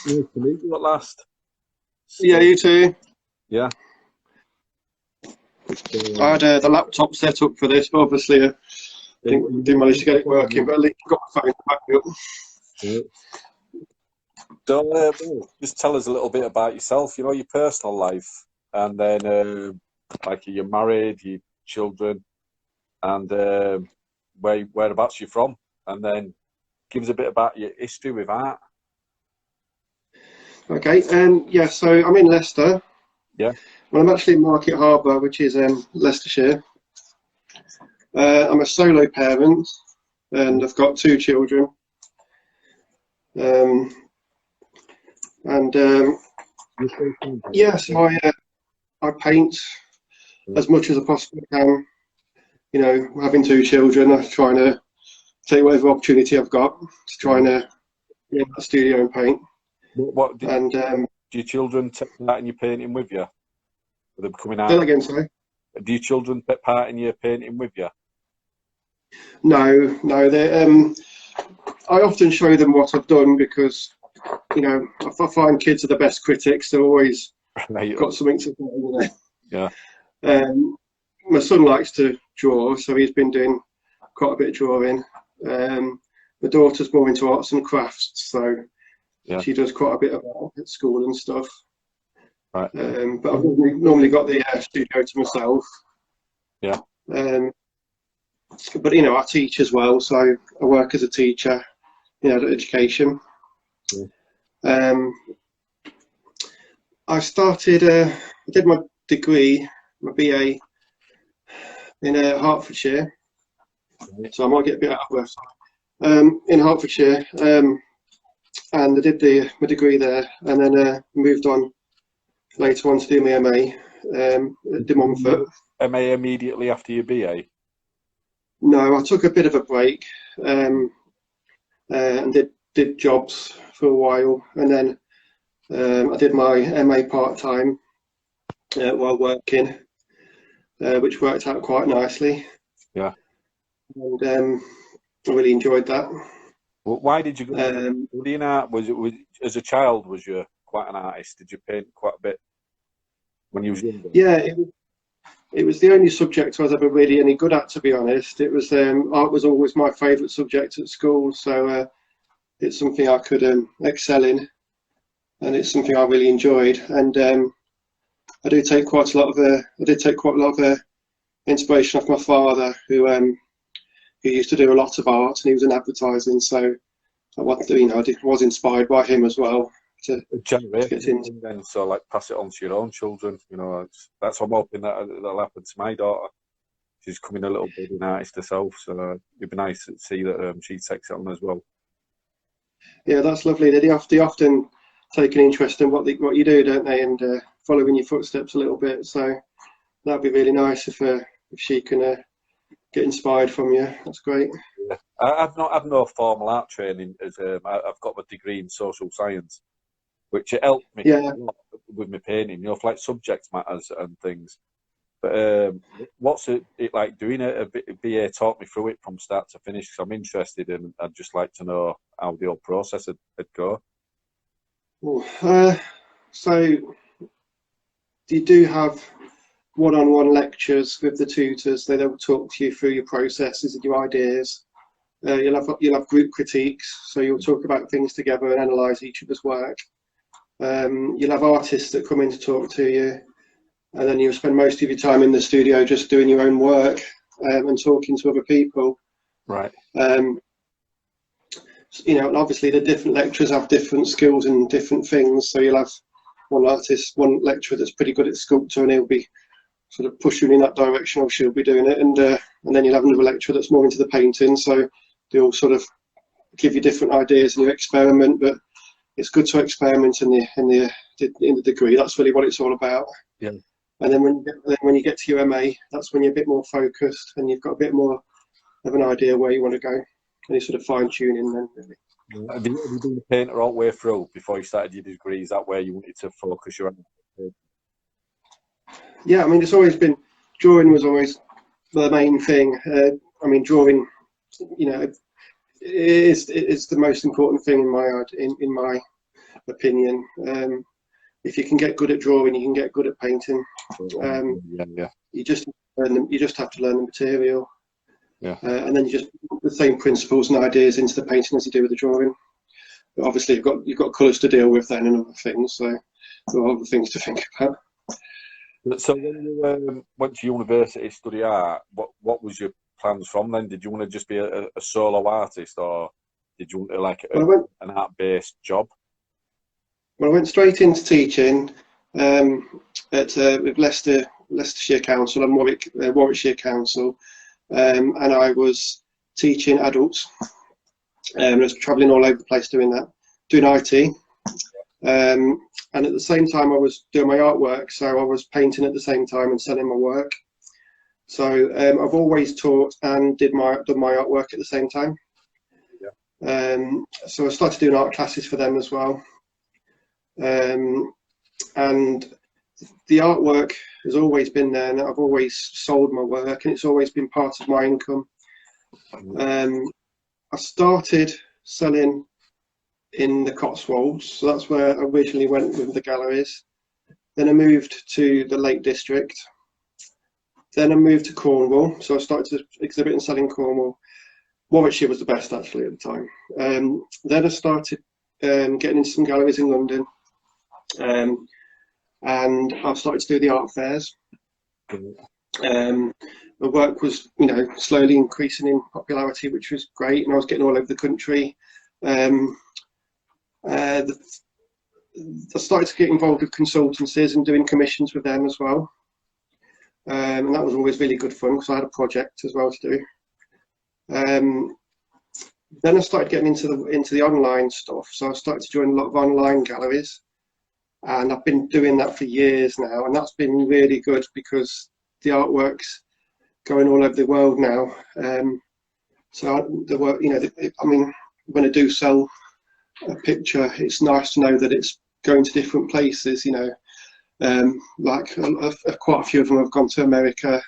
Nice to meet you at last. Yeah, So, you too. yeah. I So, had the laptop set up for this, but obviously didn't manage to get it working. But at least I've got my phone to back me up. so, well, just tell us a little bit about yourself. You know, your personal life, and then like you're married, your children, and whereabouts you're from, and then give us a bit about your history with art. Okay, yeah, so I'm in Leicester. Yeah. Well, I'm actually in Market Harbour, which is Leicestershire. I'm a solo parent, and I've got two children. Um, and yes, I paint as much as I possibly can. You know, having two children, I'm trying to take whatever opportunity I've got to try and get in that studio and paint. What do And your children take part in your painting with you? Are they coming say that out? again, sorry. Do your children take part in your painting with you? No, they. I often show them what I've done because, you know, I find kids are the best critics. They're always Right. got something to say. You know? Yeah. My son likes to draw, so he's been doing quite a bit of drawing. My daughter's more into arts and crafts, so Yeah. she does quite a bit of art at school and stuff. Right. But I've normally got the studio to myself. Yeah. But you know, I teach as well, so I work as a teacher in adult education. Yeah. I started. I did my degree, my BA, in Hertfordshire. So I might get a bit out of work. In Hertfordshire, and I did my degree there, and then moved on later on to do my MA at Devonport. MA immediately after your BA? No, I took a bit of a break and did jobs for a while, and then I did my MA part time while working, which worked out quite nicely. Yeah. And I really enjoyed that. Well, why did you go studying art? Was as a child? Was you quite an artist? Did you paint quite a bit when you was younger? Yeah, it was the only subject I was ever really any good at, to be honest. It was art was always my favourite subject at school, so it's something I could excel in, and it's something I really enjoyed. And I did take quite a lot of inspiration off my father, who used to do a lot of art, and he was in advertising. So I was inspired by him as well to get into. Then, so like pass it on to your own children. You know, that's what I'm hoping that'll happen to my daughter. She's coming a little bit an artist herself, so it'd be nice to see that she takes it on as well. Yeah, that's lovely. They often take an interest in what you do, don't they? And follow in your footsteps a little bit. So that'd be really nice if she can get inspired from you. That's great. Yeah. I've no formal art training. I've got my degree in social science, which it helped me Yeah. with my painting. You know, for like subject matters and things. But what's it like doing a BA? Taught me through it from start to finish because I'm interested in. I'd just like to know how the whole process would go. So you do have one-on-one lectures with the tutors. They'll talk to you through your processes and your ideas. You'll have group critiques, so you'll talk about things together and analyse each other's work. You'll have artists that come in to talk to you, and then you'll spend most of your time in the studio just doing your own work and talking to other people. Right. You know, and obviously the different lecturers have different skills and different things. So you'll have one lecturer that's pretty good at sculpture, and he'll be sort of pushing in that direction, or she'll be doing it, and then you'll have another lecturer that's more into the painting. So they'll sort of give you different ideas and you experiment. But it's good to experiment in the degree. That's really what it's all about. Yeah. And then when you get to your MA, that's when you're a bit more focused and you've got a bit more of an idea where you want to go, and you sort of fine tuning then. Really. Have you been a painter all the way through before you started your degree? Is that where you wanted to focus your energy? Yeah, I mean, it's always been, drawing was always the main thing. I mean, drawing, you know, it's the most important thing in my opinion. If you can get good at drawing, you can get good at painting. Yeah. You just learn them. You just have to learn the material. Yeah. And then you just put the same principles and ideas into the painting as you do with the drawing. But obviously, you've got colours to deal with then and other things, so there are other things to think about. So when you went to university to study art, what was your plans from then? Did you want to just be a solo artist, or did you want to like an art-based job? Well, I went straight into teaching at with Leicestershire Council and Warwickshire Council, and I was teaching adults. I was travelling all over the place doing that, doing IT. And at the same time I was doing my artwork, so I was painting at the same time and selling my work. So I've always taught and done my artwork at the same time. Yeah. So I started doing art classes for them as well. And the artwork has always been there, and I've always sold my work, and it's always been part of my income. I started selling in the Cotswolds, so that's where I originally went with the galleries. Then I moved to the Lake District. Then I moved to Cornwall, so I started to exhibit and sell in Cornwall. Warwickshire was the best actually at the time. Then I started getting into some galleries in London, and I started to do the art fairs. The work was, slowly increasing in popularity, which was great, and I was getting all over the country. I started to get involved with consultancies and doing commissions with them as well, and that was always really good fun because I had a project as well to do. Then I started getting into the online stuff, so I started to join a lot of online galleries, and I've been doing that for years now, and that's been really good because the artwork's going all over the world now. So the work, when I do sell a picture, it's nice to know that it's going to different places. Like quite a few of them have gone to America,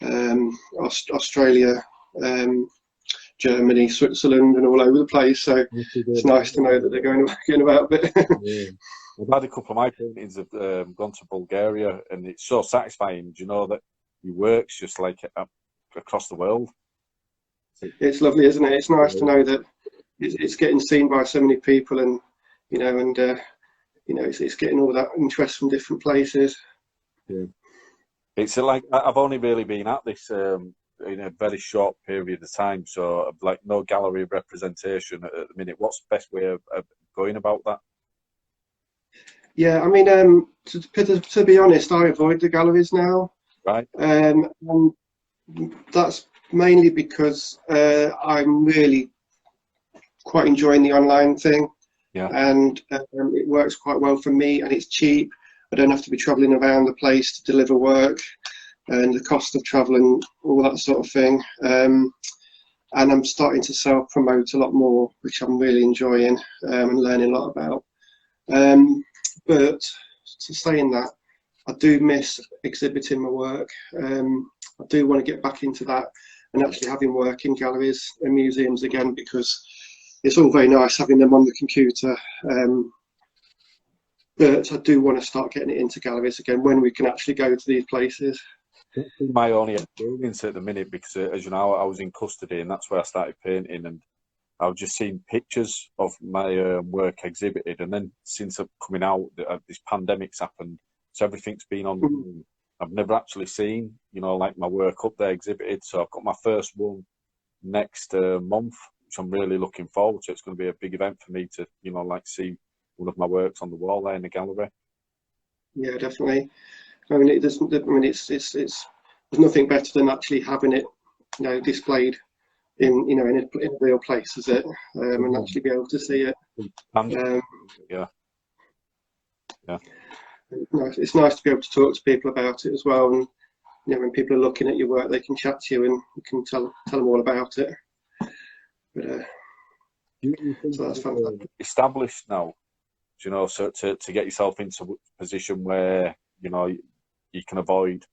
Australia, Germany, Switzerland, and all over the place. So it's nice to know that they're going about a bit. Yeah. I've had a couple of my paintings have gone to Bulgaria, and it's so satisfying. Do you know that your work's just like across the world? It's lovely, isn't it? It's nice to know that it's getting seen by so many people, and it's getting all that interest from different places. Yeah. It's like I've only really been at this in a very short period of time, so like no gallery representation at the minute. What's the best way of going about that? Yeah, to be honest, I avoid the galleries now. Right. And that's mainly because I'm really quite enjoying the online thing. Yeah. And it works quite well for me, and it's cheap. I don't have to be travelling around the place to deliver work, and the cost of travelling, all that sort of thing. And I'm starting to self-promote a lot more, which I'm really enjoying and learning a lot about. But to saying that, I do miss exhibiting my work. I do want to get back into that and actually having work in galleries and museums again, because it's all very nice having them on the computer. But I do want to start getting it into galleries again when we can actually go to these places. That's my only experience at the minute, because as you know, I was in custody, and that's where I started painting, and I've just seen pictures of my work exhibited, and then since I'm coming out, this pandemic's happened, so everything's been on. Mm-hmm. I've never actually seen, like my work up there exhibited. So I've got my first one next month, which I'm really looking forward to. It's going to be a big event for me to, see one of my works on the wall there in the gallery. Yeah, definitely. There's nothing better than actually having it, displayed in a real place, is it? And actually be able to see it. Yeah. It's nice to be able to talk to people about it as well, and when people are looking at your work, they can chat to you and you can tell them all about it. But so that's fantastic. Established now, so to get yourself into a position where you can avoid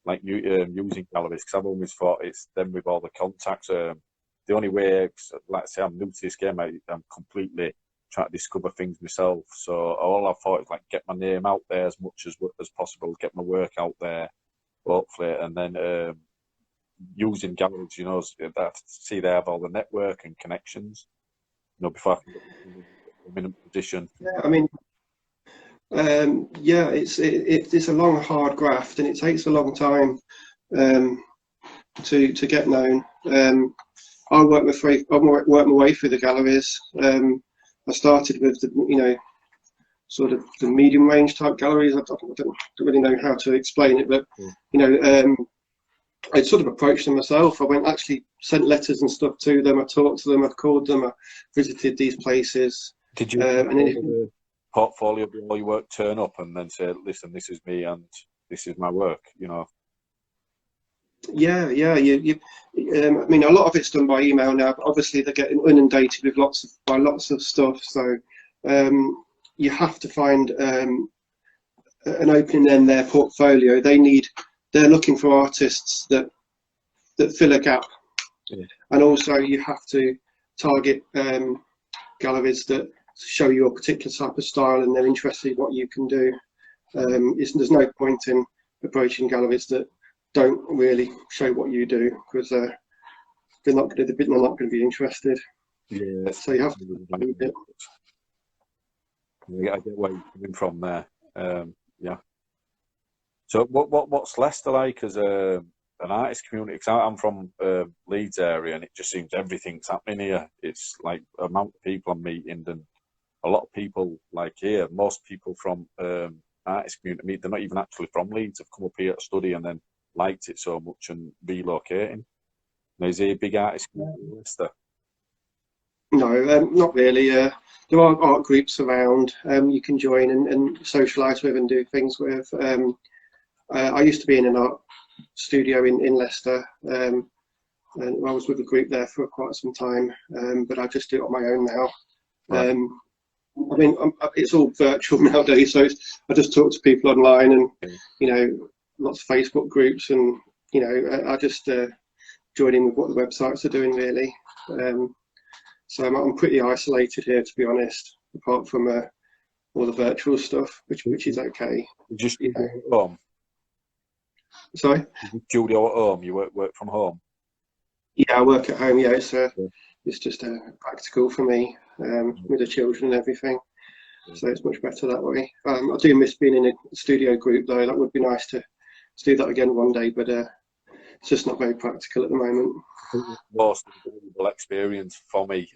like using galleries, because I've always thought it's them with all the contacts. The only way, like I say, I'm new to this game, I'm completely trying to discover things myself. So all I thought is like get my name out there as much as possible, get my work out there, hopefully, and then using galleries, you know, see they have all the network and connections, you know, before I can get them in a position. Yeah, I mean, yeah, it's a long, hard graft, and it takes a long time to get known. I work my way through the galleries. I started with the, you know, sort of the medium range type galleries. I don't really know how to explain it, but you know, I sort of approached them myself. I actually sent letters and stuff to them. I talked to them. I called them. I visited these places. Did you and then portfolio before your work turn up and then say, listen, this is me and this is my work, you know? Yeah. I mean, a lot of it's done by email now, but obviously they're getting inundated with lots of stuff. So you have to find an opening in their portfolio. They're looking for artists that fill a gap, and also you have to target galleries that show you a particular type of style and they're interested in what you can do. There's no point in approaching galleries that don't really show what you do, because they're not going to be interested. Yeah. So you have to find it. Yeah, I get where you're coming from there. Yeah. So what's Leicester like as an artist community? Because I'm from Leeds area, and it just seems everything's happening here. It's like the amount of people I'm meeting, and a lot of people like here. Most people from artist community, they're not even actually from Leeds. Have come up here to study and then liked it so much and relocating. Now, is there a big artist community in Leicester? No, not really. There are art groups around you can join and socialise with and do things with. I used to be in an art studio in Leicester, and I was with a group there for quite some time, but I just do it on my own now. Right. I mean, it's all virtual nowadays, so I just talk to people online, and you know, lots of Facebook groups, and you know, I just join in with what the websites are doing, really. So I'm pretty isolated here, to be honest, apart from all the virtual stuff, which is okay. You just at home? Sorry? Studio at home? You work from home? Yeah, I work at home. Yeah, it's just practical for me with the children and everything. So it's much better that way. I do miss being in a studio group, though. That would be nice to do that again one day, but it's just not very practical at the moment. Most valuable experience for me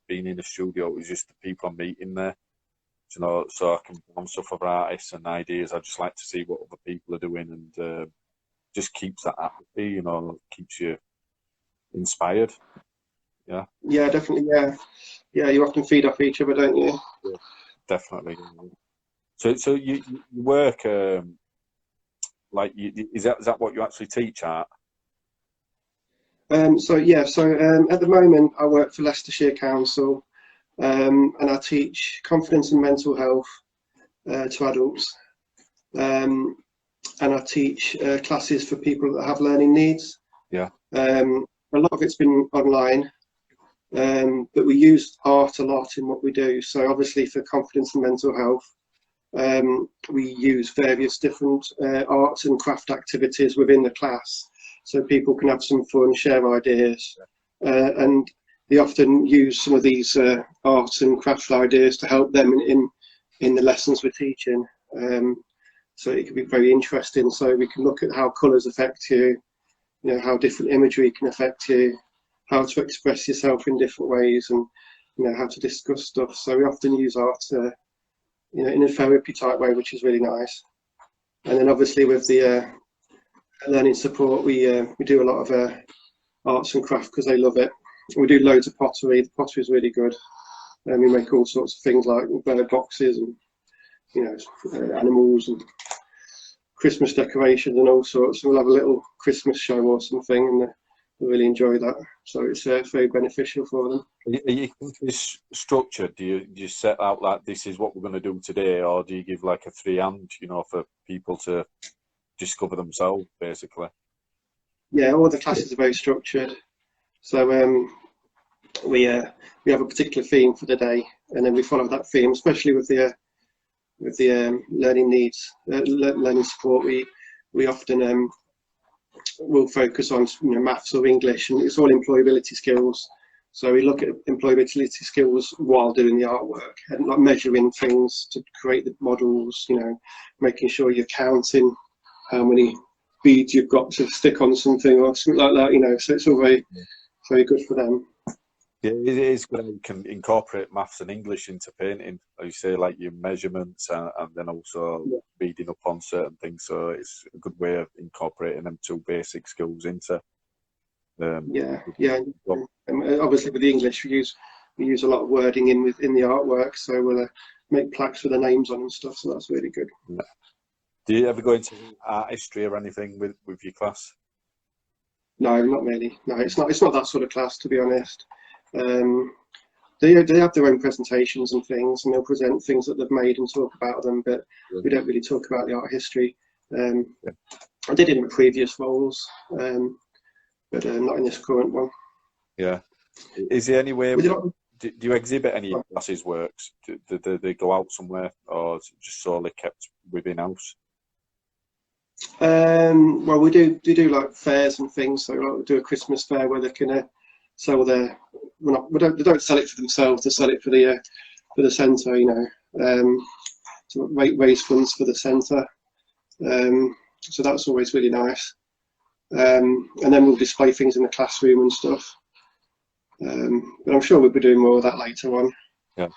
being in a studio was just the people I'm meeting there. You know, so I can bounce stuff of artists and ideas. I just like to see what other people are doing, and just keeps that atmosphere. You know, keeps you inspired. Yeah. Yeah, definitely. Yeah. You often feed off each other, don't you? Yeah, definitely. So you work like is that what you actually teach art? So at the moment I work for Leicestershire Council, and I teach confidence and mental health to adults, and I teach classes for people that have learning needs. Yeah. A lot of it's been online, but we use art a lot in what we do. So obviously for confidence and mental health, we use various different arts and craft activities within the class, so people can have some fun, share ideas, and they often use some of these arts and craft ideas to help them in the lessons we're teaching. So it can be very interesting. So we can look at how colours affect you, you know, how different imagery can affect you, how to express yourself in different ways, and you know, how to discuss stuff. So we often use art, you know, in a therapy type way, which is really nice. And then obviously with the learning support, we do a lot of arts and craft because they love it. We do loads of pottery. The pottery is really good, and we make all sorts of things like bird boxes and, you know, animals and Christmas decorations and all sorts. And we'll have a little Christmas show or something, and they really enjoy that. So it's very beneficial for them. Are you structured? Do you set out like this is what we're going to do today, or do you give like a free hand, you know, for people to discover themselves, basically? Yeah, all the classes are very structured. So we have a particular theme for the day, and then we follow that theme, especially with the learning needs, learning support. We often will focus on maths or English, and it's all employability skills. So we look at employability skills while doing the artwork, and like measuring things to create the models. Making sure you're counting how many beads you've got to stick on something or something like that. So it's all very good for them. Yeah, it is good how you can incorporate maths and English into painting, like you say, like your measurements and then also reading up on certain things. So it's a good way of incorporating them two basic skills into. Obviously, with the English, we use a lot of wording in the artwork, so we'll make plaques with the names on and stuff. So that's really good. Yeah. Do you ever go into art history or anything with your class? No, not really. No, it's not that sort of class, to be honest. They have their own presentations and things, and they'll present things that they've made and talk about them, but we don't really talk about the art history. I did in my previous roles, but not in this current one. Yeah. Is there any way, do you exhibit any of your classes' works? Do they go out somewhere, or is it just solely kept within house? Well, we do like fairs and things. So we do a Christmas fair where they can sell their. They don't sell it for themselves. They sell it for the centre. To raise funds for the centre. So that's always really nice. And then we'll display things in the classroom and stuff. But I'm sure we'll be doing more of that later on. Yeah.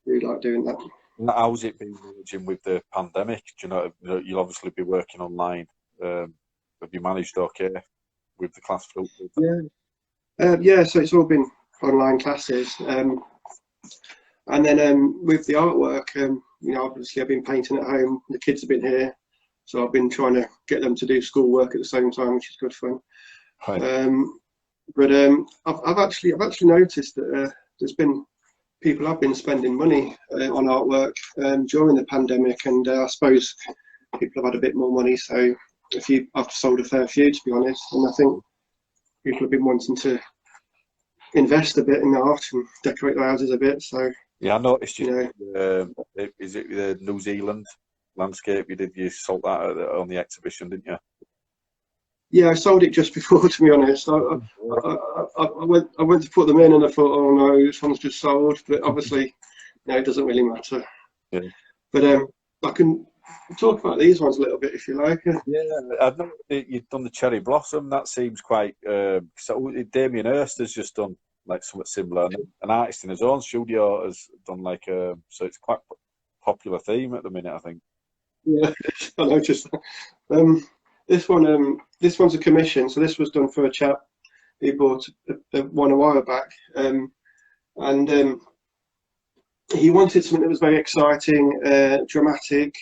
We like doing that. How's it been managing with the pandemic? Do you know you'll obviously be working online. Have you managed okay with the class flow? Yeah. So it's all been online classes, and then with the artwork, obviously I've been painting at home. The kids have been here, so I've been trying to get them to do schoolwork at the same time, which is good fun. Right. But I've actually noticed that there's been people have been spending money on artwork during the pandemic, and I suppose people have had a bit more money, so I've sold a fair few, to be honest, and I think people have been wanting to invest a bit in art and decorate their houses a bit. So yeah, I noticed is it the New Zealand landscape you sold that on the exhibition, didn't you? Yeah, I sold it just before, to be honest. I went to put them in and I thought, oh no, this one's just sold. But obviously, it doesn't really matter. Yeah. But I can talk about these ones a little bit if you like. Yeah, I know you've done the cherry blossom. That seems quite. So Damien Hirst has just done like something similar. An artist in his own studio has done like so it's quite a popular theme at the minute, I think. Yeah, I noticed that. This one's a commission, so this was done for a chap who bought one a while back, and he wanted something that was very exciting, dramatic,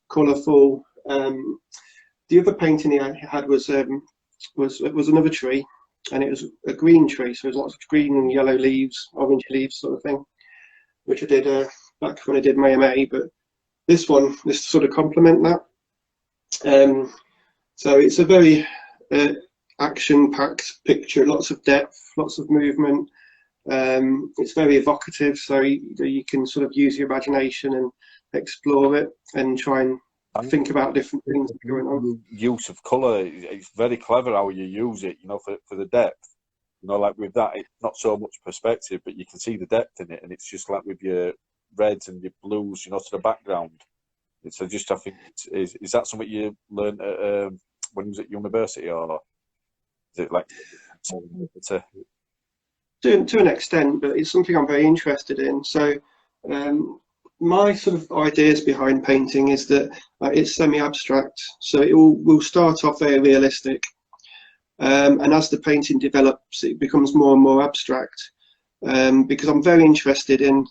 colourful. The other painting he had was another tree, and it was a green tree, so there's lots of green and yellow leaves, orange leaves, sort of thing, which I did back when I did my MA. But this sort of complement that. So it's a very action-packed picture, lots of depth, lots of movement. It's very evocative, so you can sort of use your imagination and explore it and try and think about different things going on. Use of colour, it's very clever how you use it, for the depth. Like with that, it's not so much perspective, but you can see the depth in it, and it's just like with your reds and your blues, to the background. So just, I think, is that something you learned when you was at university, or is it like to an extent? But it's something I'm very interested in. So my sort of ideas behind painting is that it's semi-abstract. So it will start off very realistic, and as the painting develops, it becomes more and more abstract. Because I'm very interested in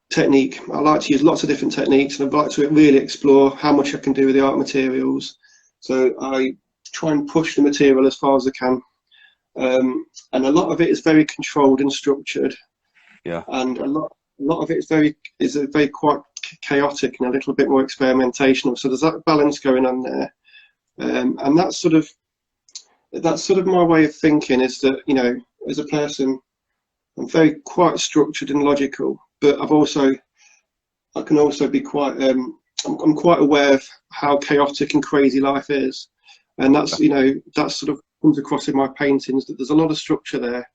technique. I like to use lots of different techniques, and I'd like to really explore how much I can do with the art materials. So I try and push the material as far as I can, and a lot of it is very controlled and structured. Yeah. And a lot of it is very quite chaotic and a little bit more experimentational. So there's that balance going on there, and that's sort of that's sort of my way of thinking, is that, you know, as a person, I'm very quite structured and logical, but I can also be quite, I'm quite aware of how chaotic and crazy life is. And that's, you know, that sort of comes across in my paintings, that there's a lot of structure there.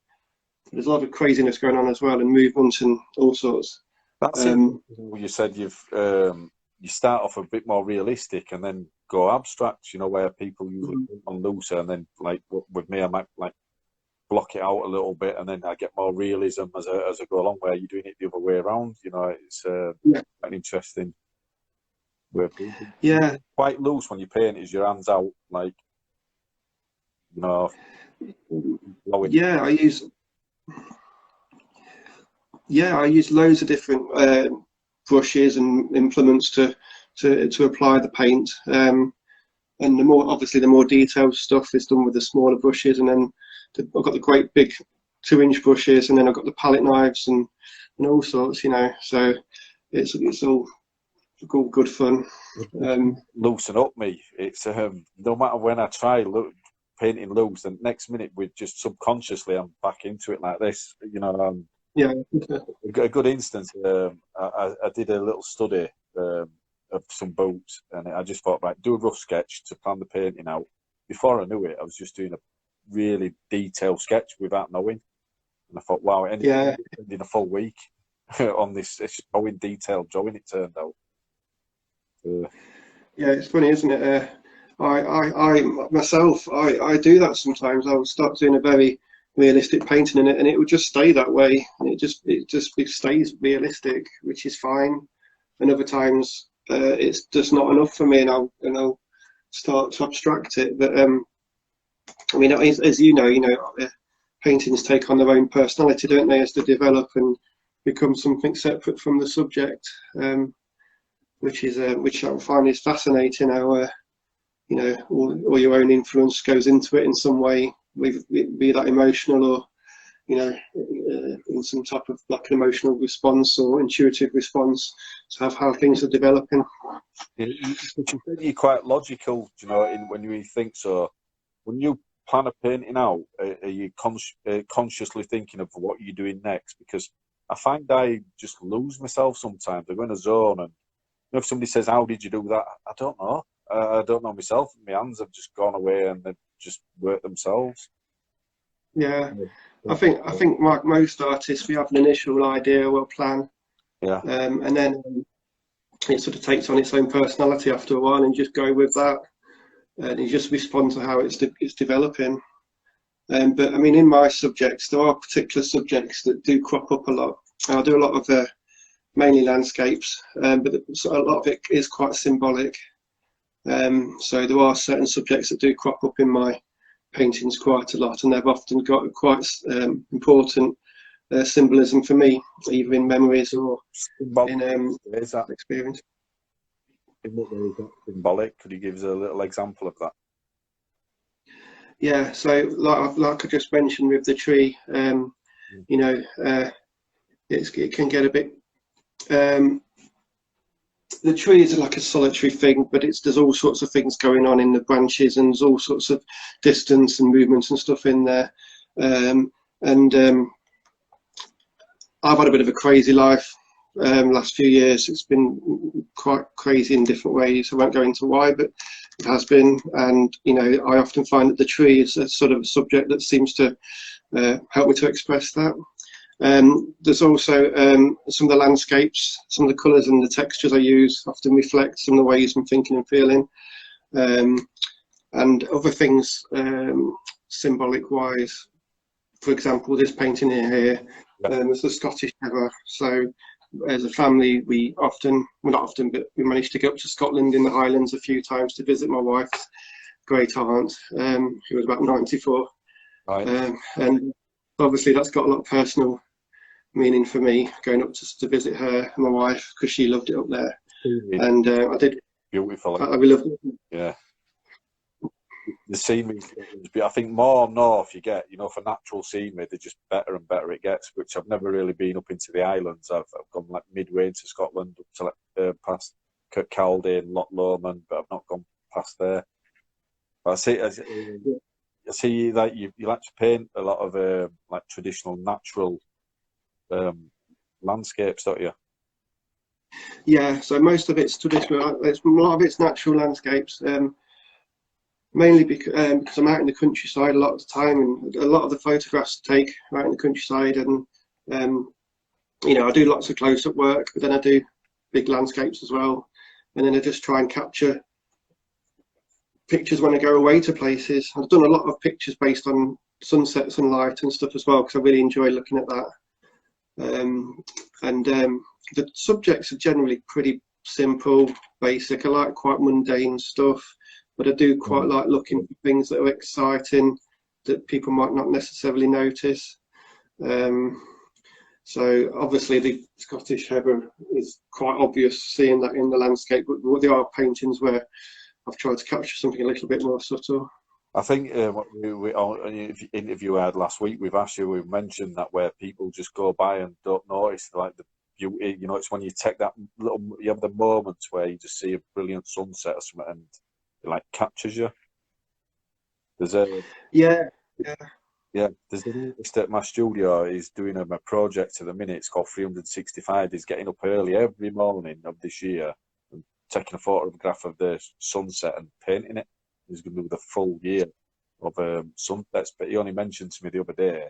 There's a lot of craziness going on as well, and movement and all sorts. That's it. You said you start off a bit more realistic and then go abstract, you know, where people usually on looser, and then like with me, I might like block it out a little bit, and then I get more realism as I go along. Where you're doing it the other way around, you know, it's an interesting way of doing it. Yeah, Quite loose when you paint, is your hands out, like, you know, blowing. yeah. I use loads of different brushes and implements to apply the paint. And the more detailed stuff is done with the smaller brushes, and then I've got the great big 2-inch brushes, and then I've got the palette knives and all sorts, you know. So it's all good fun. Loosen up me. It's no matter when I try painting loose, and next minute with just subconsciously I'm back into it like this, you know. Yeah. A good instance. I did a little study of some boots, and I just thought, right, do a rough sketch to plan the painting out. Before I knew it, I was just doing a really detailed sketch without knowing, and I thought, wow, it ended in a full week on this showing detailed drawing. It turned out. Yeah, it's funny, isn't it? I myself, I do that sometimes. I'll start doing a very realistic painting in it, and it will just stay that way, and it stays realistic, which is fine. And other times, it's just not enough for me, and I'll start to abstract it. But I mean, as you know, paintings take on their own personality, don't they, as they develop and become something separate from the subject, which I find is fascinating. How you know, all your own influence goes into it in some way, be that emotional or, you know, in some type of like an emotional response or intuitive response to how things are developing. You're quite logical, you know, when you think. So when you plan a painting out, are you consciously thinking of what you're doing next? Because I find I just lose myself sometimes. I go in a zone, and you know, if somebody says, "How did you do that?" I don't know. I don't know myself. My hands have just gone away, and they've just worked themselves. Yeah, I think like most artists, we have an initial idea or plan, and then it sort of takes on its own personality after a while, and just go with that, and you just respond to how it's developing. But I mean, in my subjects, there are particular subjects that do crop up a lot. I do a lot of mainly landscapes, but a lot of it is quite symbolic. So there are certain subjects that do crop up in my paintings quite a lot, and they've often got quite important symbolism for me, either in memories or in experience. Symbolic. Could you give us a little example of that? Yeah, so like I just mentioned with the tree, you know, it can get a bit. The tree is like a solitary thing, but there's all sorts of things going on in the branches, and there's all sorts of distance and movements and stuff in there. I've had a bit of a crazy life last few years. It's been quite crazy in different ways. I won't go into why, but it has been. And you know, I often find that the tree is a sort of a subject that seems to help me to express that. There's also some of the landscapes, some of the colours and the textures I use often reflect some of the ways I'm thinking and feeling, and other things symbolic wise. For example, this painting here is the Scottish Heather. So as a family, we often, well, not often, but we managed to go up to Scotland in the Highlands a few times to visit my wife's great aunt, who was about 94. Right. And obviously that's got a lot of personal meaning for me, going up to visit her and my wife, because she loved it up there. And I did. Beautiful. I really loved it. Yeah. The scenery, I think more north you get, you know, for natural scenery, they're just better and better it gets, which I've never really been up into the islands. I've gone like midway into Scotland, up to like past Kirkcaldy and Loch Lomond, but I've not gone past there. But I see, like you like to paint a lot of like traditional natural landscapes, don't you? Yeah, so most of it's traditional. A lot of it's natural landscapes. Mainly because I'm out in the countryside a lot of the time, and a lot of the photographs I take are out in the countryside, and I do lots of close-up work, but then I do big landscapes as well, and then I just try and capture pictures when I go away to places. I've done a lot of pictures based on sunsets and light and stuff as well, because I really enjoy looking at that. The subjects are generally pretty simple, basic. I like quite mundane stuff, but I do quite like looking for things that are exciting that people might not necessarily notice. So obviously the Scottish heather is quite obvious seeing that in the landscape, but there are paintings where I've tried to capture something a little bit more subtle. I think what we on the interview we had last week with Asher, we mentioned that where people just go by and don't notice like the beauty. It's when you take that you have the moments where you just see a brilliant sunset or something, and it like captures you. There's a yeah. There's an artist at my studio. He's doing a project at the minute. It's called 365. He's getting up early every morning of this year and taking a photograph of the sunset and painting it. He's going to do the full year of sunsets. But he only mentioned to me the other day,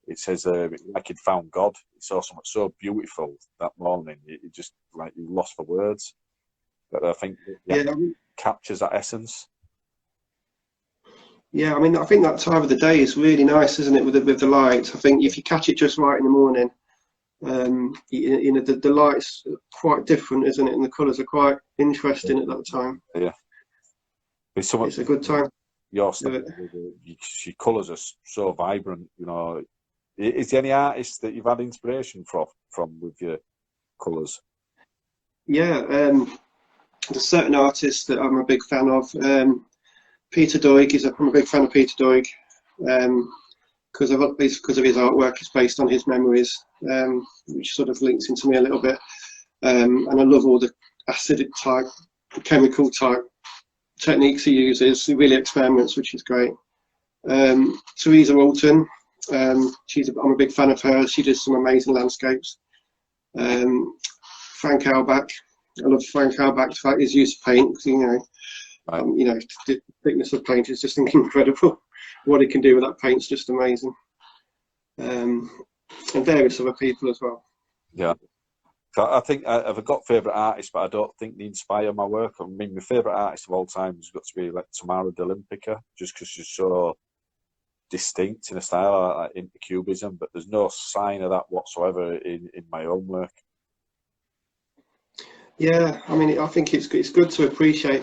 it says like he'd found God. He saw something so beautiful that morning. He just like he lost for words. But I think captures that essence. Yeah, I mean, I think that time of the day is really nice, isn't it, with the light? I think if you catch it just right in the morning, the light's quite different, isn't it? And the colours are quite interesting at that time. Yeah. It's a good time. Your colours are so vibrant, Is there any artists that you've had inspiration from with your colours? Yeah, there's certain artists that I'm a big fan of. Peter Doig I'm a big fan of Peter Doig because of his artwork. It's based on his memories, which sort of links into me a little bit. And I love all the acidic type, chemical type techniques he uses. He really experiments, which is great. Teresa Walton, I'm a big fan of her. She does some amazing landscapes. Frank Albach, I love Frank Albach. The fact his use of paint, the thickness of paint is just incredible. What he can do with that paint's just amazing. And various other people as well. Yeah. I think I've got favourite artists, but I don't think they inspire my work. I mean, my favourite artist of all time has got to be like Tamara Delympica, just because she's so distinct in a style, like into cubism, but there's no sign of that whatsoever in my own work. Yeah, I mean, I think it's good to appreciate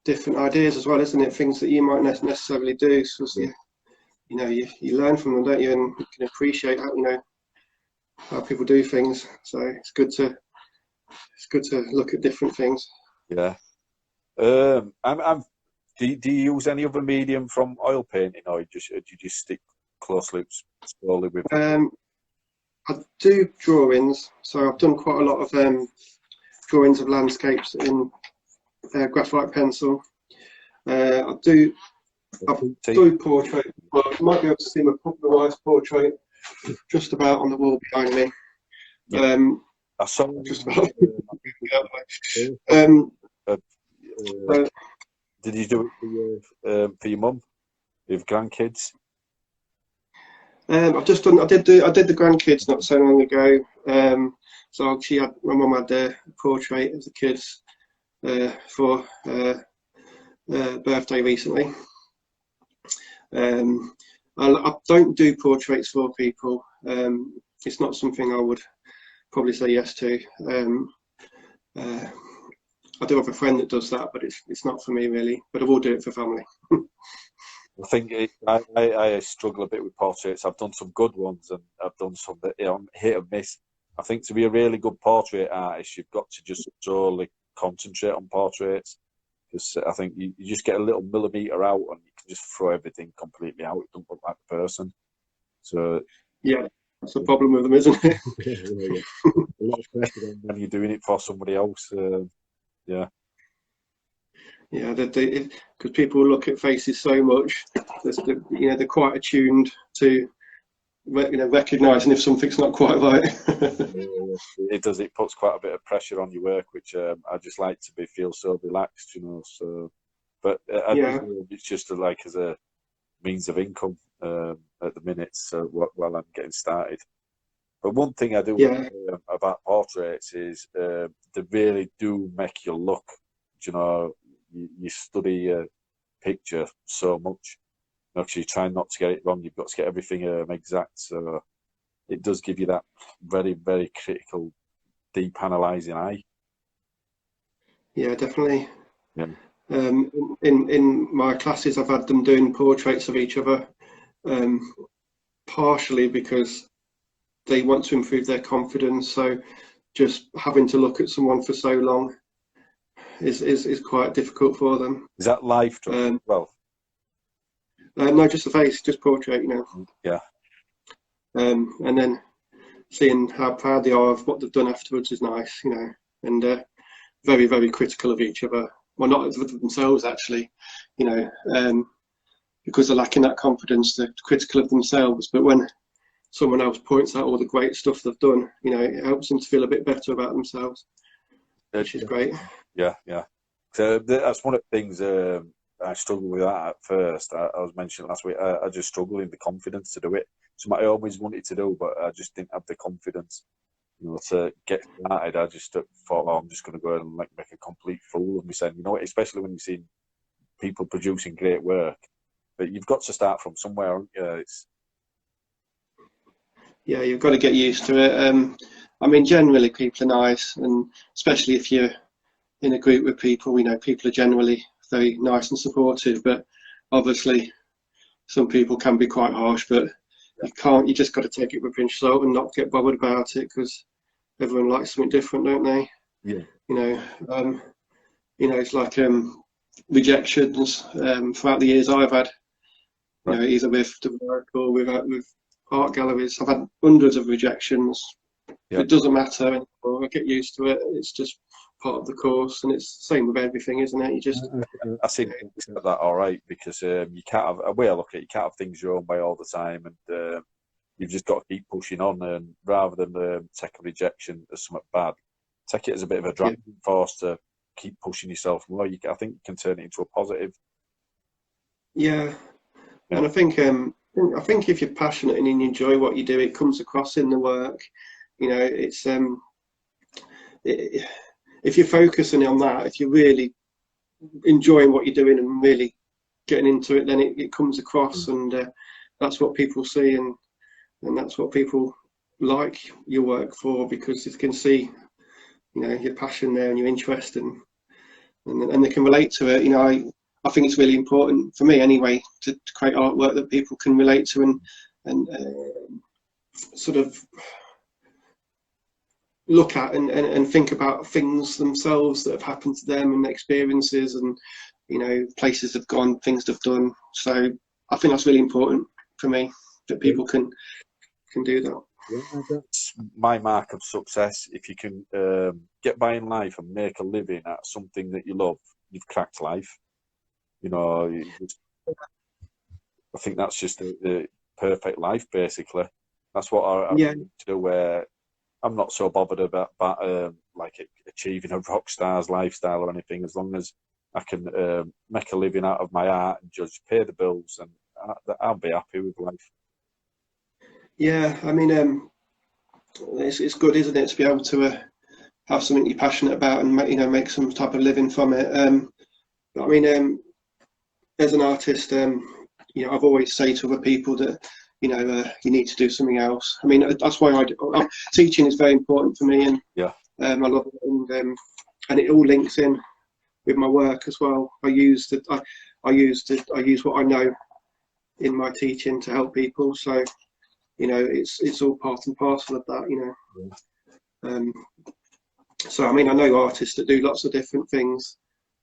different ideas as well, isn't it? Things that you might not necessarily do. So you learn from them, don't you? And you can appreciate how people do things. So it's good to look at different things. Yeah. Do you use any other medium from oil painting, or do you just stick close loops slowly with? I do drawings, so I've done quite a lot of drawings of landscapes in graphite pencil. I do portrait. Well, you might be able to see my popularised portrait just about on the wall behind me. I saw just about. Did you do it for your mum, with grandkids? I've just done. I did the grandkids not so long ago. So my mum had a portrait of the kids for birthday recently. I don't do portraits for people. It's not something I would probably say yes to. I do have a friend that does that, but it's not for me really. But I will do it for family. I think I struggle a bit with portraits. I've done some good ones, and I've done some that hit and miss. I think to be a really good portrait artist, you've got to just solely concentrate on portraits. Because I think you just get a little millimetre out, and you can just throw everything completely out. It doesn't look like the person. So yeah, that's the problem with them, isn't it? Yeah. A lot of pressure when you're doing it for somebody else. Yeah. Yeah, because people look at faces so much, they're quite attuned to recognising if something's not quite right. It does. It puts quite a bit of pressure on your work, which I just like to feel so relaxed, So, but Yeah, it's just like as a means of income at the minute. So while I'm getting started. But one thing I do yeah, about portraits is they really do make you look. You study a picture so much. Actually, try not to get it wrong. You've got to get everything exact. So it does give you that very, very critical, deep analysing eye. yeah, definitely. Yeah. In my classes, I've had them doing portraits of each other, partially because they want to improve their confidence. So just having to look at someone for so long is quite difficult for them. Is that live drawing? Well, no, just the face, just portrait, yeah. And then seeing how proud they are of what they've done afterwards is nice, and very, very critical of each other. Well, not of themselves, actually, because they're lacking that confidence, they're critical of themselves. But when someone else points out all the great stuff they've done, it helps them to feel a bit better about themselves, which is great. Yeah, yeah. So that's one of the things I struggled with that at first. I was mentioning last week. I just struggled in the confidence to do it. Something I always wanted to do, but I just didn't have the confidence, to get started. I just thought, oh, I'm just going to go and make a complete fool of myself. Especially when you see people producing great work, but you've got to start from somewhere, haven't you? Yeah, you've got to get used to it. I mean, generally people are nice, and especially if you're in a group with people, people are generally very nice and supportive. But obviously, some people can be quite harsh. But you just got to take it with a pinch of salt and not get bothered about it, because everyone likes something different, don't they? Yeah. It's like rejections throughout the years I've had. Either with the work or with art galleries. I've had hundreds of rejections. Yeah. It doesn't matter anymore. I get used to it. It's just part of the course, and it's the same with everything, isn't it? You just. I think that all right, because you can't have a way I look at it. You can't have things your own way all the time, and you've just got to keep pushing on. And rather than take a rejection as something bad, take it as a bit of a driving force to keep pushing yourself more. I think you can turn it into a positive. Yeah, and I think if you're passionate and you enjoy what you do, it comes across in the work. It's if you're focusing on that, if you're really enjoying what you're doing and really getting into it, then it comes across, and that's what people see, and that's what people like your work for, because they can see, your passion there and your interest, and they can relate to it. I think it's really important for me anyway to create artwork that people can relate to and sort of look at and think about things themselves that have happened to them, and experiences, and places they've gone, things they've done. So I think that's really important for me, that people can do that. Yeah, that's my mark of success. If you can get by in life and make a living at something that you love, you've cracked life. I think that's just the perfect life, basically. That's what I Yeah, to do. Where I'm not so bothered about like achieving a rock star's lifestyle or anything, as long as I can make a living out of my art and just pay the bills, and I'll be happy with life. yeah. I mean, it's good, isn't it, to be able to have something you're passionate about and make some type of living from it. But I mean, as an artist, I've always say to other people that you need to do something else. I mean, that's why teaching is very important for me, and I love it, and it all links in with my work as well. I use what I know in my teaching to help people. So it's all part and parcel of that. So I mean, I know artists that do lots of different things,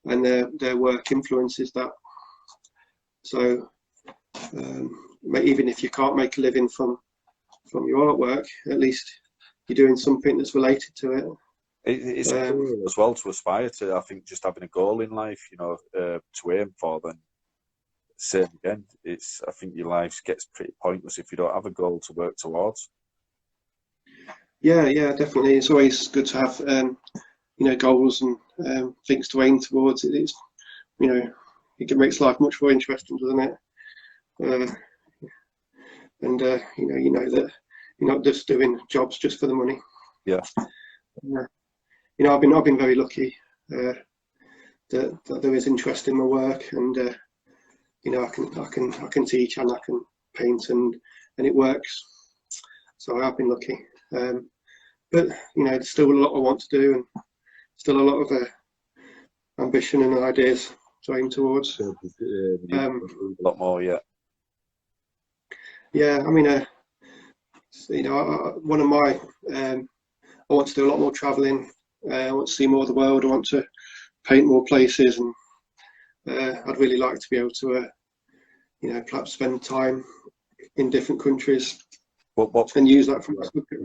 and their work influences that. So even if you can't make a living from your artwork, at least you're doing something that's related to it. It's a Um, goal as well to aspire to. I think just having a goal in life, to aim for. Then same again. I think your life gets pretty pointless if you don't have a goal to work towards. yeah, yeah, definitely. It's always good to have goals and things to aim towards. It's it makes life much more interesting, doesn't it? Uh, and you know that you're not just doing jobs just for the money. Yeah. I've been very lucky that there is interest in my work, and I can teach and I can paint, and it works. So I've been lucky. But there's still a lot I want to do, and still a lot of ambition and ideas to aim towards. A lot more, yeah. Yeah, I mean, one of my, I want to do a lot more travelling. I want to see more of the world. I want to paint more places, and I'd really like to be able to, perhaps spend time in different countries and use that from my subject.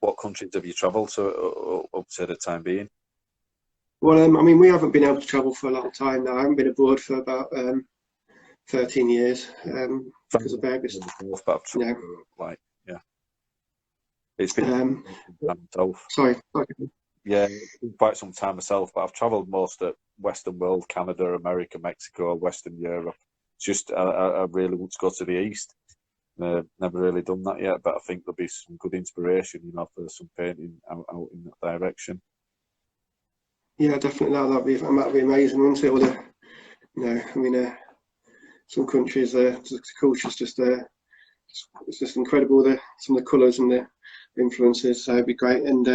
What countries have you travelled to up to the time being? Well, I mean, we haven't been able to travel for a long time now. I haven't been abroad for about 13 years because of various. It's been myself. Sorry. Yeah, it's been quite some time myself, but I've travelled most of Western world, Canada, America, Mexico, Western Europe. It's just I really want to go to the East. Never really done that yet, but I think there'll be some good inspiration, for some painting out in that direction. Yeah, definitely. That'd be amazing, wouldn't it? All the, some countries, the culture's just it's just incredible. Some of the colours and the influences. So it'd be great. And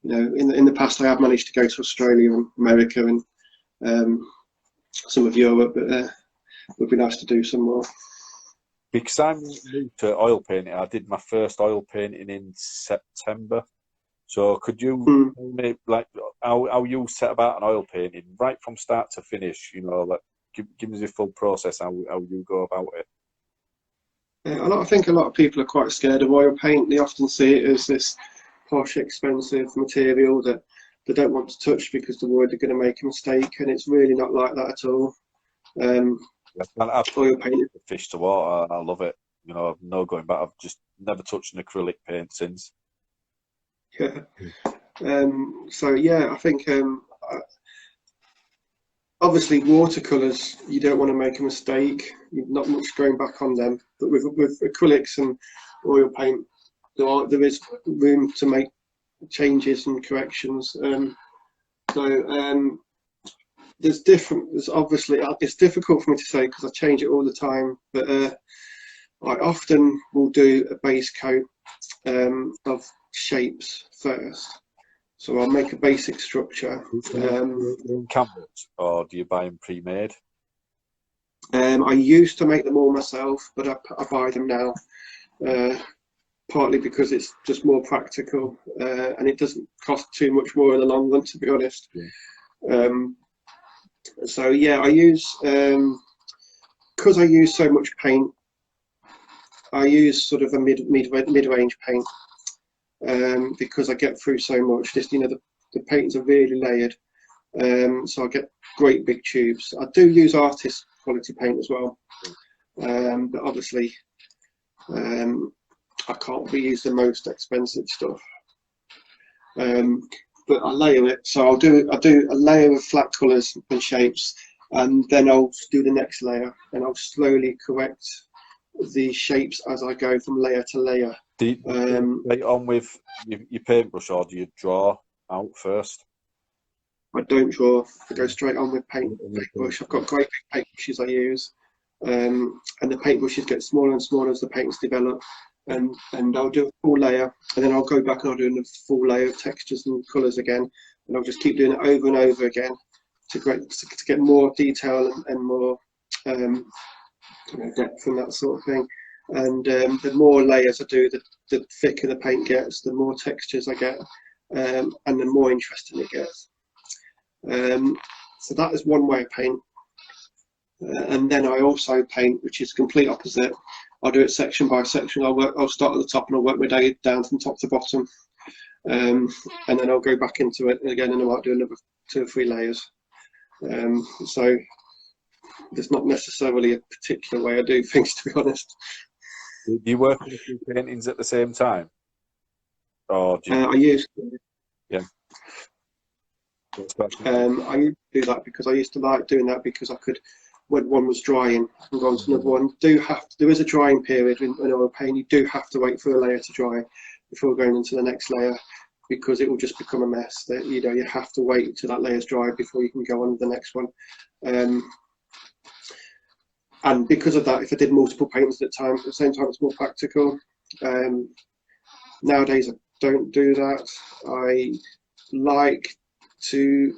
in the past, I have managed to go to Australia and America and some of Europe, but it would be nice to do some more. Because I'm new to oil painting, I did my first oil painting in September. So could you tell me, how you set about an oil painting, right from start to finish? Give me the full process, how you go about it. I think a lot of people are quite scared of oil paint. They often see it as this posh, expensive material that they don't want to touch because they're worried they're going to make a mistake, and it's really not like that at all. Oil paint, fish to water, I love it. No going back. I've just never touched an acrylic paint since. Yeah. So yeah, I think obviously watercolours, you don't want to make a mistake. Not much going back on them, but with acrylics and oil paint, there is room to make changes and corrections. There's obviously, it's difficult for me to say because I change it all the time, but I often will do a base coat of shapes first. So I'll make a basic structure. Canvas, or do you buy them pre-made? I used to make them all myself, but I buy them now, partly because it's just more practical and it doesn't cost too much more in the long run, to be honest. Yeah. So yeah, I use, because I use so much paint, I use sort of a mid-range paint because I get through so much. The paintings are really layered, so I get great big tubes. I do use artist quality paint as well, but obviously I can't reuse the most expensive stuff. But I layer it, so I'll do a layer of flat colours and shapes, and then I'll do the next layer, and I'll slowly correct the shapes as I go from layer to layer. Do you lay on with your paintbrush, or do you draw out first? I don't draw. I go straight on with paintbrush. I've got great big paintbrushes I use, and the paintbrushes get smaller and smaller as the paints develop. And I'll do a full layer, and then I'll go back and I'll do a full layer of textures and colours again, and I'll just keep doing it over and over again to get more detail and more depth and that sort of thing. And the more layers I do, the thicker the paint gets, the more textures I get, and the more interesting it gets. So that is one way of paint. And then I also paint, which is complete opposite. I'll do it section by section. I'll start at the top and I'll work my day down from top to bottom, and then I'll go back into it again, and I might do another 2 or 3 layers. So there's not necessarily a particular way I do things, to be honest. Do you work on a few paintings at the same time? Or do you... I used to. Yeah. I used to do that because I used to like doing that because I could, when one was drying, I can go on to another one. There is a drying period in oil paint. You do have to wait for a layer to dry before going into the next layer, because it will just become a mess. That you have to wait until that layer's dry before you can go on to the next one. And because of that, if I did multiple paintings at the same time, it's more practical. Nowadays, I don't do that. I like to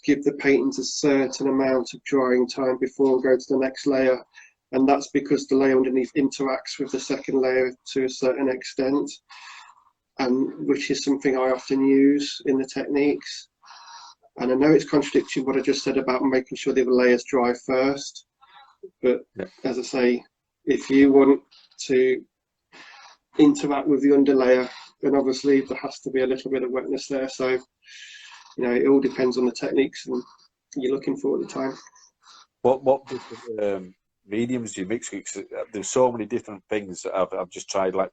give the paintings a certain amount of drying time before I go to the next layer, and that's because the layer underneath interacts with the second layer to a certain extent, and which is something I often use in the techniques. And I know it's contradicting what I just said about making sure the other layers dry first, but as I say, if you want to interact with the underlayer, then obviously there has to be a little bit of wetness there. So, it all depends on the techniques and you're looking for at the time. What different mediums do you mix? There's so many different things that I've just tried, like,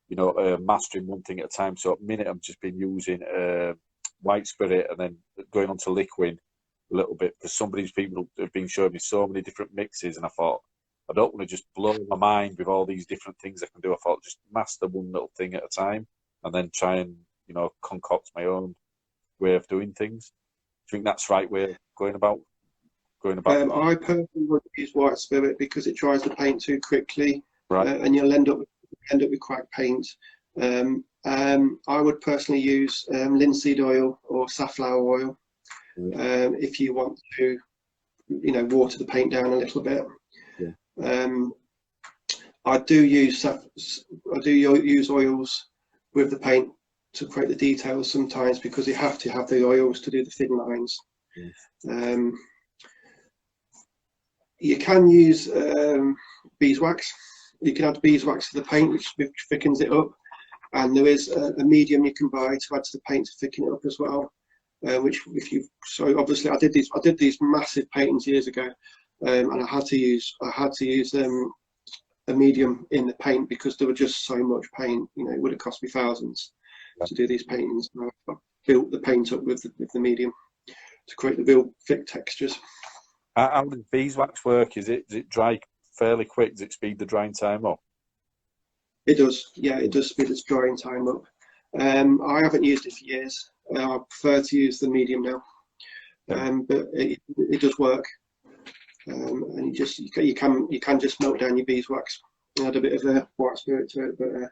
mastering one thing at a time. So at the minute I've just been using white spirit and then going on to liquid a little bit, because some of these people have been showing me so many different mixes, and I thought, I don't want to just blow my mind with all these different things I can do. I thought, just master one little thing at a time and then try and, concoct my own way of doing things. Do you think that's the right way of going about? I personally would use white spirit because it dries the paint too quickly, right. And you'll end up with cracked paint. I would personally use linseed oil or safflower oil if you want to, water the paint down a little bit. Yeah. I do use oils with the paint to create the details sometimes, because you have to have the oils to do the thin lines. Yes. You can use beeswax. You can add beeswax to the paint, which thickens it up. And there is a medium you can buy to add to the paint to thicken it up as well. So obviously I did these massive paintings years ago, and I had to use a medium in the paint because there were just so much paint. It would have cost me thousands to do these paintings. I built the paint up with the medium to create the real thick textures. How does beeswax work? Does it dry fairly quick? Does it speed the drying time up? It does, yeah, it does speed its drying time up. I haven't used it for years. I prefer to use the medium now, but it does work. And you can just melt down your beeswax and add a bit of a white spirit to it. But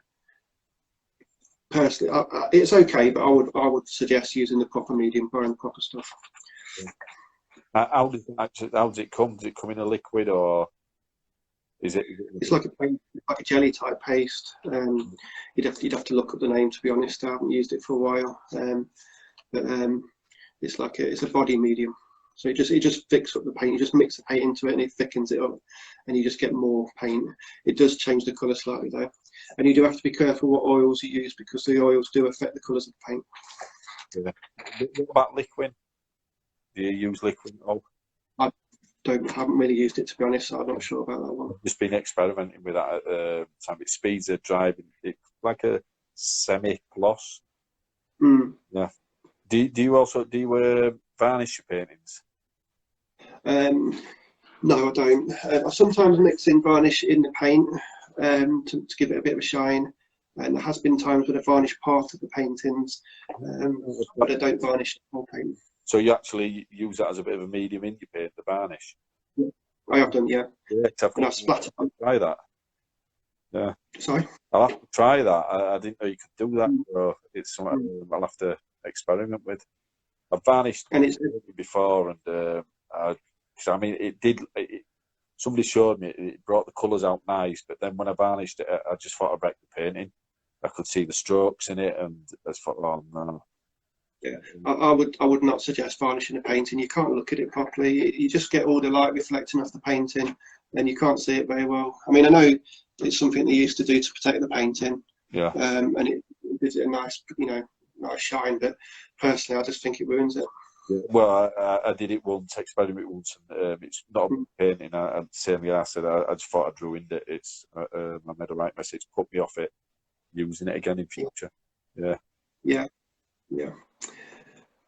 personally, it's okay. But I would suggest using the proper medium, buying the proper stuff. Yeah. How does it come? Does it come in a liquid, or is it? It's like a jelly type paste. You'd have to look up the name, to be honest. I haven't used it for a while. But it's a body medium. So it just thickens up the paint. You just mix the paint into it and it thickens it up, and you just get more paint. It does change the colour slightly though, and you do have to be careful what oils you use, because the oils do affect the colours of the paint. Yeah. What about liquid? Do you use liquid? I haven't really used it, to be honest. So I'm not sure about that one. I've just been experimenting with that at the time. It speeds the drying. It's like a semi-gloss. Yeah. Do you varnish your paintings? No, I don't. I sometimes mix in varnish in the paint to give it a bit of a shine. And there has been times when I varnish part of the paintings, but I don't varnish the whole paint. So you actually use that as a bit of a medium in your paint, the varnish? Yeah, I have done, yeah. Yeah, and I've splattered. Try that. Yeah. Sorry? I'll have to try that. I didn't know you could do that. So it's something I'll have to experiment with. I've varnished before, and it did. Somebody showed me it brought the colours out nice, but then when I varnished it, I just thought I wrecked the painting. I could see the strokes in it, and I just thought, oh no. Yeah, I would not suggest varnishing a painting. You can't look at it properly. You just get all the light reflecting off the painting, and you can't see it very well. I mean, I know it's something they used to do to protect the painting, Yeah. And it gives it a nice, nice shine. But personally, I just think it ruins it. Yeah. Well, I did it once, experiment once, and it's not a painting. I'm saying, I said I just thought I'd ruined it. It's I made a right message, put me off it, using it again in future. Yeah. Yeah. Yeah.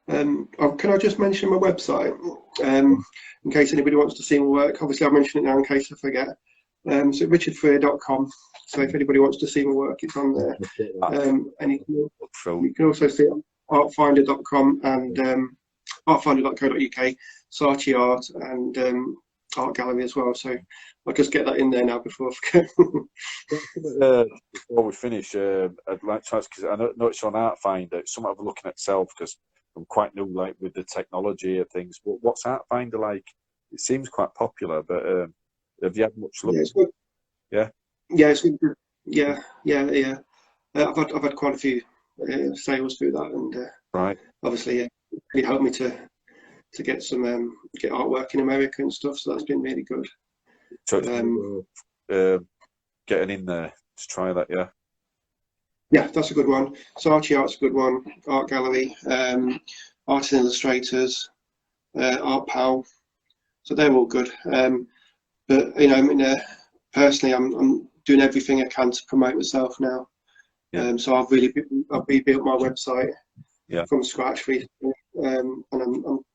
Can I just mention my website in case anybody wants to see my work? Obviously, I'll mention it now in case I forget. So richardfreer.com. So if anybody wants to see my work, it's on there. And you can also see it on artfinder.com and artfinder.co.uk, Saatchi Art, and Art Gallery as well. So I'll just get that in there now before I forget. Before we finish, I'd like to ask, because I know it's on Artfinder, it's something I've been looking at myself, because I'm quite new, like, with the technology of things. But what's Artfinder like? It seems quite popular, but have you had much luck? Yeah, it's good. Yeah? Yeah, it's good. Yeah. I've had quite a few sales through that, and right. Obviously, it really helped me to get some get artwork in America and stuff. So that's been really good. So getting in there to try that, yeah. Yeah, that's a good one. Saatchi Art's a good one. Art Gallery, Art and Illustrators, Art Pal. So they're all good. But I mean, personally, I'm doing everything I can to promote myself now. Yeah. So I've rebuilt my website from scratch recently, and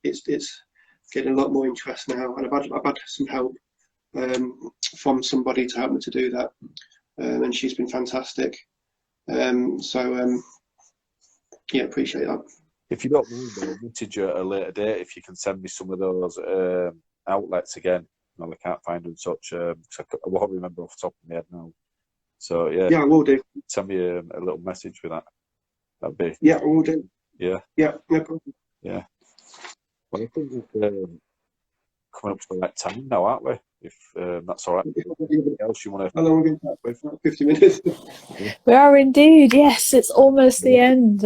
it's getting a lot more interest now. And I've had some help from somebody to help me to do that, and she's been fantastic. Yeah, appreciate that. If you don't mind, I'll message you at a later date if you can send me some of those outlets again. I can't find them such. I won't remember off the top of my head now. So yeah, I will do. Send me a little message with that. That'd be. Yeah, I will do. Yeah. Yeah, no problem. Yeah. Well, I think we're coming up to the right time now, aren't we? If that's all right. Anything else you want to? How long have we been with? 50 minutes. We are indeed. Yes, it's almost the end.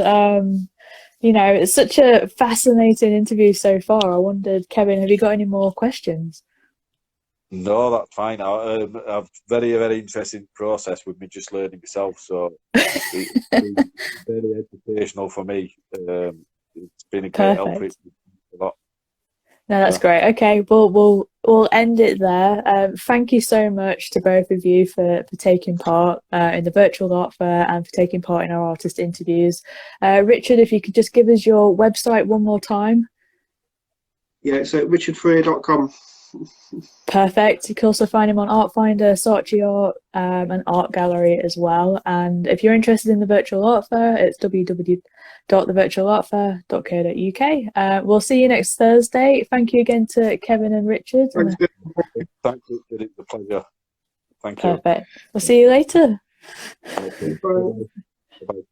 It's such a fascinating interview so far. I wondered, Kevin, have you got any more questions? No, that's fine. I've very, very interesting process with me just learning myself. So it's been very educational for me. It's been a great help for it a lot. No, that's great. Okay, we'll end it there. Thank you so much to both of you for taking part in the virtual art fair and for taking part in our artist interviews. Richard, if you could just give us your website one more time. Yeah, it's at richardfreer.com. Perfect. You can also find him on Artfinder, Saatchi Art, and Art Gallery as well. And if you're interested in the virtual art fair, it's www.thevirtualartfair.co.uk. We'll see you next Thursday. Thank you again to Kevin and Richard. Thank you. It's a pleasure. Thank you. Perfect. We'll see you later. Okay. Bye. Bye.